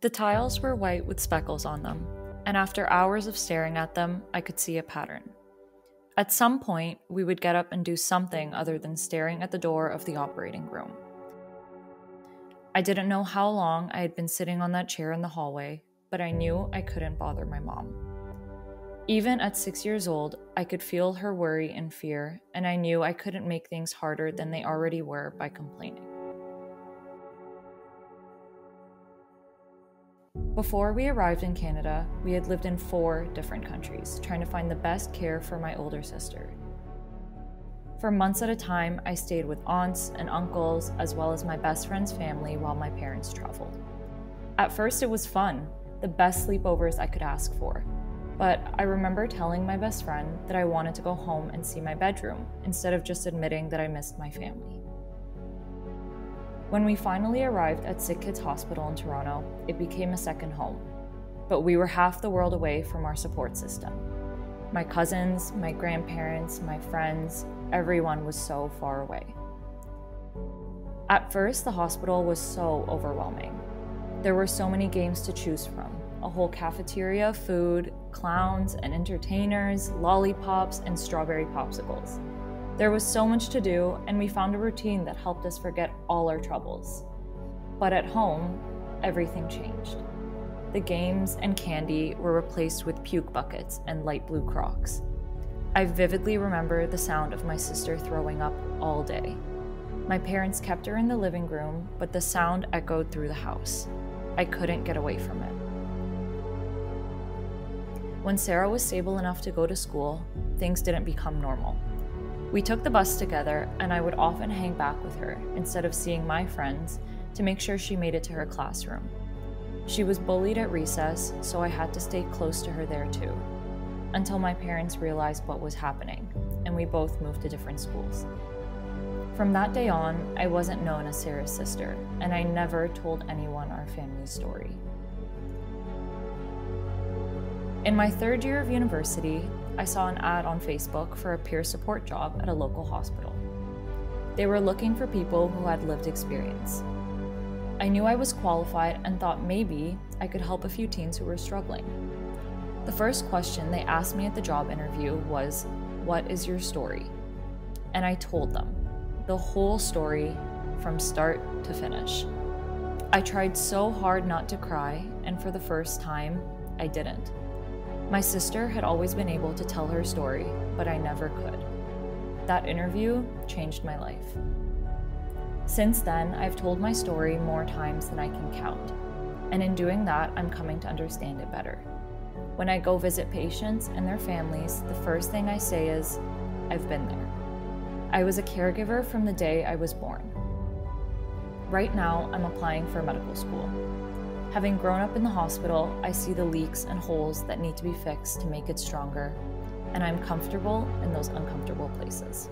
The tiles were white with speckles on them, and after hours of staring at them, I could see a pattern. At some point, we would get up and do something other than staring at the door of the operating room. I didn't know how long I had been sitting on that chair in the hallway, but I knew I couldn't bother my mom. Even at 6 years old, I could feel her worry and fear, and I knew I couldn't make things harder than they already were by complaining. Before we arrived in Canada, we had lived in 4 different countries, trying to find the best care for my older sister. For months at a time, I stayed with aunts and uncles, as well as my best friend's family while my parents traveled. At first, it was fun, the best sleepovers I could ask for. But I remember telling my best friend that I wanted to go home and see my bedroom, instead of just admitting that I missed my family. When we finally arrived at Sick Kids Hospital in Toronto, it became a second home. But we were half the world away from our support system. My cousins, my grandparents, my friends, everyone was so far away. At first, the hospital was so overwhelming. There were so many games to choose from. A whole cafeteria of food, clowns and entertainers, lollipops, and strawberry popsicles. There was so much to do, and we found a routine that helped us forget all our troubles. But at home, everything changed. The games and candy were replaced with puke buckets and light blue Crocs. I vividly remember the sound of my sister throwing up all day. My parents kept her in the living room, but the sound echoed through the house. I couldn't get away from it. When Sara was stable enough to go to school, things didn't become normal. We took the bus together, and I would often hang back with her instead of seeing my friends to make sure she made it to her classroom. She was bullied at recess, so I had to stay close to her there too, until my parents realized what was happening, and we both moved to different schools. From that day on, I wasn't known as Sara's sister, and I never told anyone our family story. In my 3rd year of university, I saw an ad on Facebook for a peer support job at a local hospital. They were looking for people who had lived experience. I knew I was qualified and thought maybe I could help a few teens who were struggling. The first question they asked me at the job interview was, "What is your story?" And I told them the whole story from start to finish. I tried so hard not to cry, and for the first time, I didn't. My sister had always been able to tell her story, but I never could. That interview changed my life. Since then, I've told my story more times than I can count, and in doing that, I'm coming to understand it better. When I go visit patients and their families, the first thing I say is, "I've been there." I was a caregiver from the day I was born. Right now, I'm applying for medical school. Having grown up in the hospital, I see the leaks and holes that need to be fixed to make it stronger, and I'm comfortable in those uncomfortable places.